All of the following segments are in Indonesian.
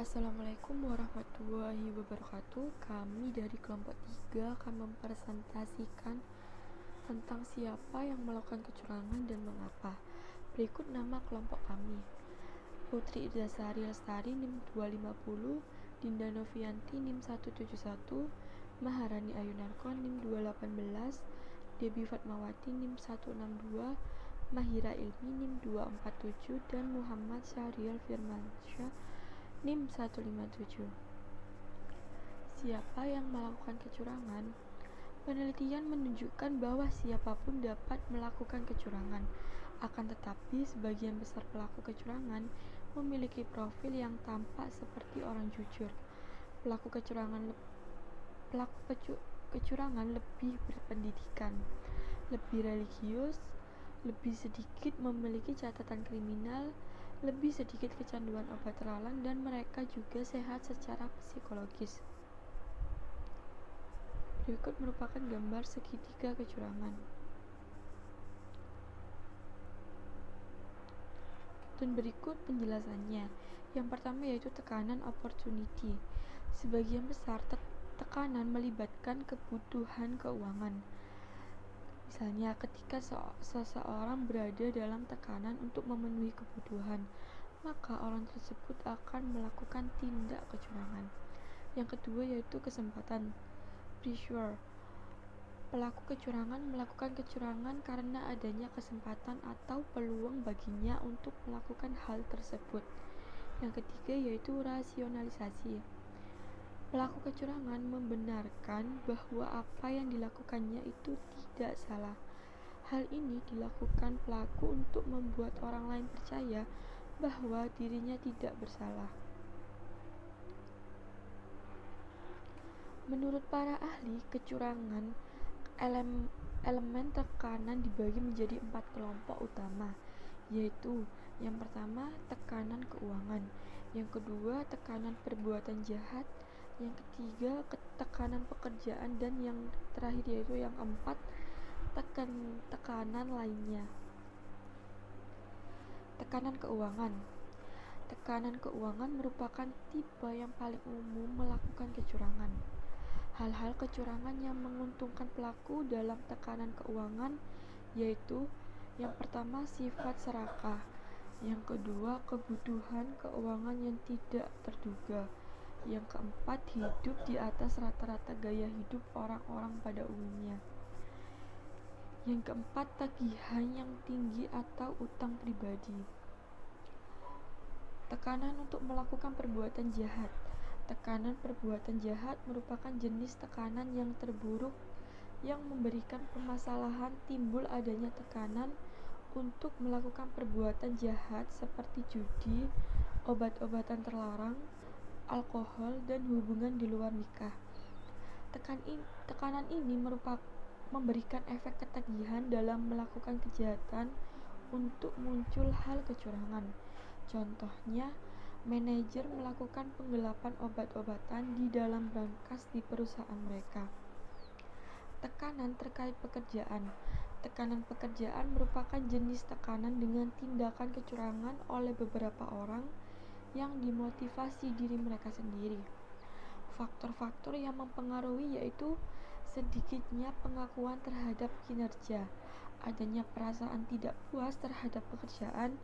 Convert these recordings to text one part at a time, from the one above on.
Assalamualaikum warahmatullahi wabarakatuh. Kami dari kelompok 3 akan mempresentasikan tentang siapa yang melakukan kecurangan dan mengapa. Berikut nama kelompok kami: Putri Irdasari Lestari NIM 250, Dinda Novianti NIM 171, Maharani Ayunarko NIM 218, Debbie Fatmawati NIM 162, Mahira Ilmi NIM 247, dan Muhammad Syahrial Firmansyah NIM 157. Siapa yang melakukan kecurangan? Penelitian menunjukkan bahwa siapapun dapat melakukan kecurangan. Akan tetapi, sebagian besar pelaku kecurangan memiliki profil yang tampak seperti orang jujur. Pelaku kecurangan lebih berpendidikan, lebih religius, lebih sedikit memiliki catatan kriminal, lebih sedikit kecanduan obat terlarang, dan mereka juga sehat secara psikologis. Berikut merupakan gambar segitiga kecurangan. Dan berikut penjelasannya. Yang pertama yaitu tekanan opportunity. Sebagian besar tekanan melibatkan kebutuhan keuangan. Misalnya, ketika seseorang berada dalam tekanan untuk memenuhi kebutuhan, maka orang tersebut akan melakukan tindak kecurangan. Yang kedua yaitu kesempatan. Pressure. Pelaku kecurangan melakukan kecurangan karena adanya kesempatan atau peluang baginya untuk melakukan hal tersebut. Yang ketiga yaitu rasionalisasi. Pelaku kecurangan membenarkan bahwa apa yang dilakukannya itu tidak salah. Hal ini dilakukan pelaku untuk membuat orang lain percaya bahwa dirinya tidak bersalah. Menurut para ahli kecurangan, elemen tekanan dibagi menjadi 4 kelompok utama, yaitu yang pertama tekanan keuangan, yang kedua tekanan perbuatan jahat, yang ketiga tekanan pekerjaan, dan yang terakhir yaitu yang keempat tekanan lainnya. Tekanan keuangan. Tekanan keuangan merupakan tipe yang paling umum melakukan kecurangan. Hal-hal kecurangan yang menguntungkan pelaku dalam tekanan keuangan yaitu yang pertama sifat serakah, yang kedua kebutuhan keuangan yang tidak terduga, yang keempat hidup di atas rata-rata gaya hidup orang-orang pada umumnya, yang keempat tagihan yang tinggi atau utang pribadi. Tekanan untuk melakukan perbuatan jahat. Tekanan perbuatan jahat merupakan jenis tekanan yang terburuk yang memberikan permasalahan. Timbul adanya tekanan untuk melakukan perbuatan jahat seperti judi, obat-obatan terlarang, alkohol, dan hubungan di luar nikah. Tekanan ini memberikan efek ketagihan dalam melakukan kejahatan untuk muncul hal kecurangan. Contohnya, manajer melakukan penggelapan obat-obatan di dalam brankas di perusahaan mereka. Tekanan terkait pekerjaan. Tekanan pekerjaan merupakan jenis tekanan dengan tindakan kecurangan oleh beberapa orang yang dimotivasi diri mereka sendiri. Faktor-faktor yang mempengaruhi yaitu sedikitnya pengakuan terhadap kinerja, adanya perasaan tidak puas terhadap pekerjaan,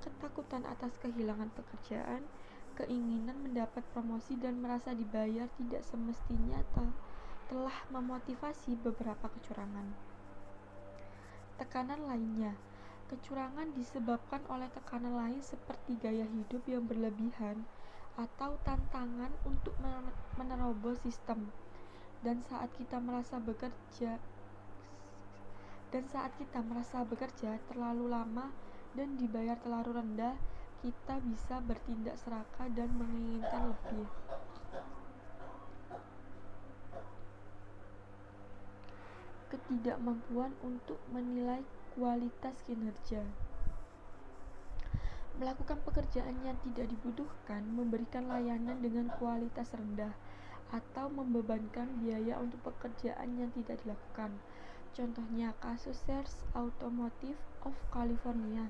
ketakutan atas kehilangan pekerjaan, keinginan mendapat promosi, dan merasa dibayar tidak semestinya telah memotivasi beberapa kecurangan. Tekanan lainnya. Kecurangan disebabkan oleh tekanan lain seperti gaya hidup yang berlebihan atau tantangan untuk menerobos sistem. Dan saat kita merasa bekerja terlalu lama dan dibayar terlalu rendah, kita bisa bertindak serakah dan menginginkan lebih. Ketidakmampuan untuk menilai kualitas kinerja. Melakukan pekerjaan yang tidak dibutuhkan, memberikan layanan dengan kualitas rendah, atau membebankan biaya untuk pekerjaan yang tidak dilakukan. Contohnya kasus Sears Automotive of California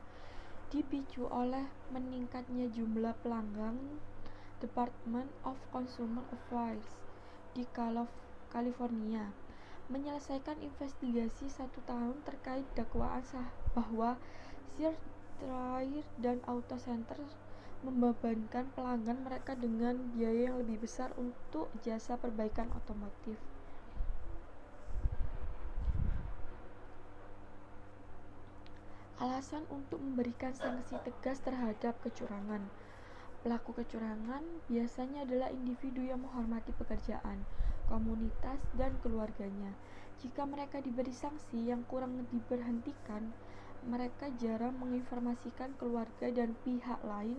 dipicu oleh meningkatnya jumlah pelanggan Department of Consumer Affairs di California, menyelesaikan investigasi 1 tahun terkait dakwaan bahwa Sears Tire dan Auto Center membebankan pelanggan mereka dengan biaya yang lebih besar untuk jasa perbaikan otomotif. Alasan untuk memberikan sanksi tegas terhadap kecurangan. Pelaku kecurangan biasanya adalah individu yang menghormati pekerjaan, komunitas, dan keluarganya. Jika mereka diberi sanksi yang kurang diberhentikan, mereka jarang menginformasikan keluarga dan pihak lain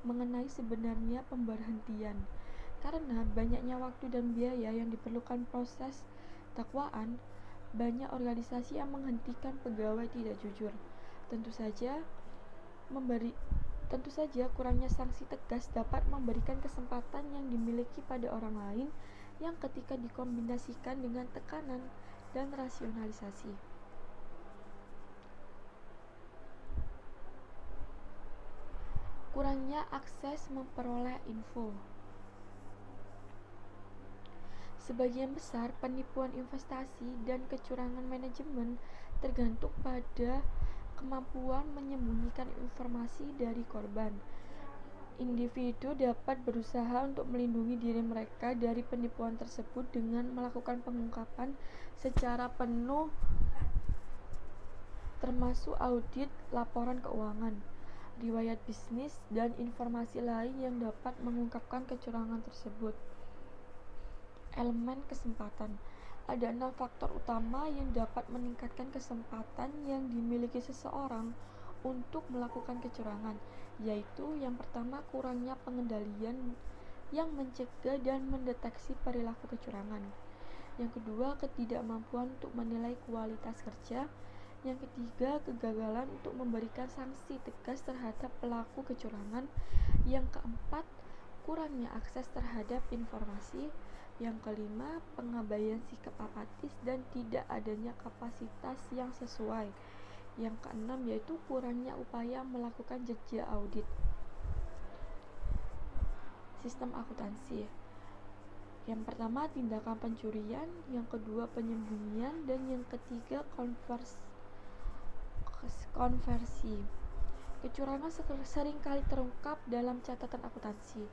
mengenai sebenarnya pemberhentian. Karena banyaknya waktu dan biaya yang diperlukan proses dakwaan, banyak organisasi yang menghentikan pegawai tidak jujur. Tentu saja kurangnya sanksi tegas dapat memberikan kesempatan yang dimiliki pada orang lain yang ketika dikombinasikan dengan tekanan dan rasionalisasi. Kurangnya akses memperoleh info. Sebagian besar penipuan investasi dan kecurangan manajemen tergantung pada kemampuan menyembunyikan informasi dari korban. Individu dapat berusaha untuk melindungi diri mereka dari penipuan tersebut dengan melakukan pengungkapan secara penuh, termasuk audit laporan keuangan, riwayat bisnis, dan informasi lain yang dapat mengungkapkan kecurangan tersebut. Elemen kesempatan. Ada 6 faktor utama yang dapat meningkatkan kesempatan yang dimiliki seseorang untuk melakukan kecurangan, yaitu yang pertama, kurangnya pengendalian yang mencegah dan mendeteksi perilaku kecurangan. Yang kedua, ketidakmampuan untuk menilai kualitas kerja. Yang ketiga, kegagalan untuk memberikan sanksi tegas terhadap pelaku kecurangan. Yang keempat, kurangnya akses terhadap informasi. Yang kelima, pengabaian sikap apatis dan tidak adanya kapasitas yang sesuai. Yang keenam yaitu kurangnya upaya melakukan jejak audit. Sistem akuntansi. Yang pertama, tindakan pencurian. Yang kedua, penyembunyian. Dan yang ketiga, konversi. Kecurangan seringkali terungkap dalam catatan akuntansi.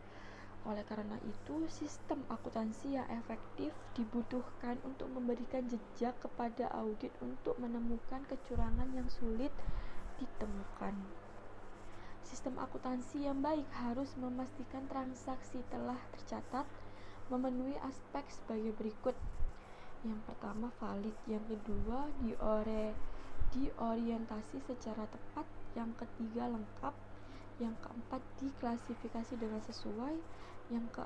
Oleh karena itu, sistem akuntansi yang efektif dibutuhkan untuk memberikan jejak kepada audit untuk menemukan kecurangan yang sulit ditemukan. Sistem akuntansi yang baik harus memastikan transaksi telah tercatat, memenuhi aspek sebagai berikut. Yang pertama, valid. Yang kedua, diorientasi secara tepat. Yang ketiga, lengkap. Yang keempat, diklasifikasi dengan sesuai. Yang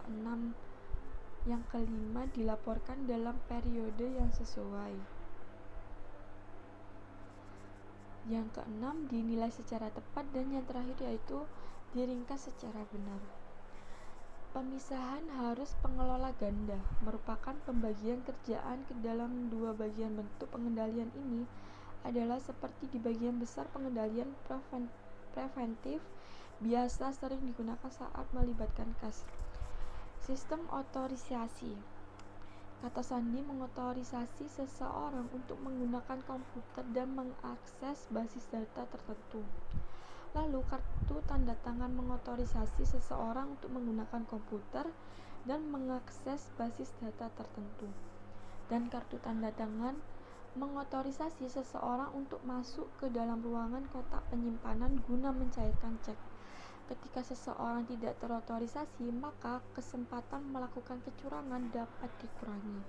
kelima, dilaporkan dalam periode yang sesuai. Yang keenam, dinilai secara tepat. Dan yang terakhir yaitu diringkas secara benar. Pemisahan harus pengelola ganda merupakan pembagian kerjaan ke dalam 2 bagian. Bentuk pengendalian ini adalah seperti di bagian besar pengendalian preventif biasa sering digunakan saat melibatkan kas. Sistem otorisasi. Kata sandi mengotorisasi seseorang untuk menggunakan komputer dan mengakses basis data tertentu. Lalu kartu tanda tangan mengotorisasi seseorang untuk menggunakan komputer dan mengakses basis data tertentu. Dan kartu tanda tangan mengotorisasi seseorang untuk masuk ke dalam ruangan kotak penyimpanan guna mencairkan cek. Ketika seseorang tidak terotorisasi, maka kesempatan melakukan kecurangan dapat dikurangi.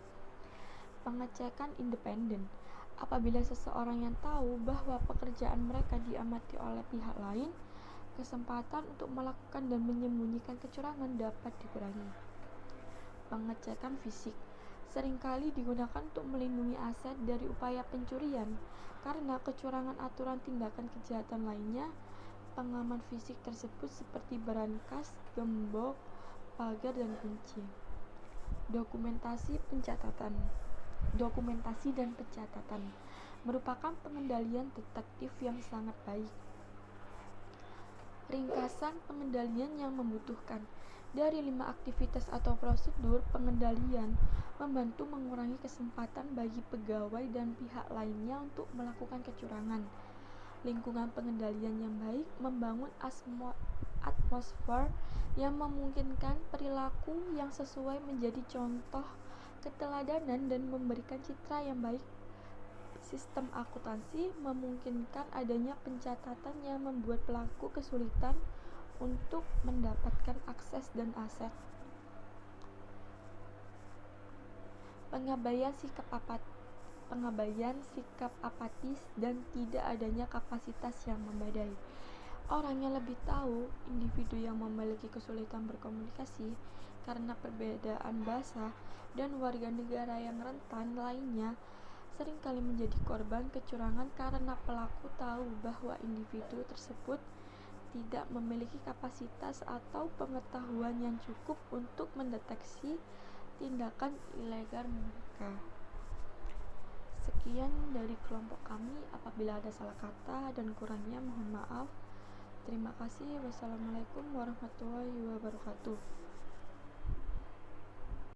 Pengecekan independen. Apabila seseorang yang tahu bahwa pekerjaan mereka diamati oleh pihak lain, kesempatan untuk melakukan dan menyembunyikan kecurangan dapat dikurangi. Pengecekan fisik seringkali digunakan untuk melindungi aset dari upaya pencurian. Karena kecurangan aturan tindakan kejahatan lainnya, pengaman fisik tersebut seperti brankas, gembok, pagar, dan kunci. Dokumentasi dan pencatatan merupakan pengendalian detektif yang sangat baik. Ringkasan pengendalian yang membutuhkan. Dari 5 aktivitas atau prosedur pengendalian membantu mengurangi kesempatan bagi pegawai dan pihak lainnya untuk melakukan kecurangan. Lingkungan pengendalian yang baik membangun atmosfer yang memungkinkan perilaku yang sesuai menjadi contoh keteladanan dan memberikan citra yang baik. Sistem akuntansi memungkinkan adanya pencatatan yang membuat pelaku kesulitan untuk mendapatkan akses dan aset. Pengabaian sikap apatis dan tidak adanya kapasitas yang memadai. Orang yang lebih tahu, individu yang memiliki kesulitan berkomunikasi karena perbedaan bahasa, dan warga negara yang rentan lainnya seringkali menjadi korban kecurangan karena pelaku tahu bahwa individu tersebut tidak memiliki kapasitas atau pengetahuan yang cukup untuk mendeteksi tindakan ilegal mereka. Sekian dari kelompok kami. Apabila ada salah kata dan kurangnya mohon maaf. Terima kasih. Wassalamualaikum warahmatullahi wabarakatuh.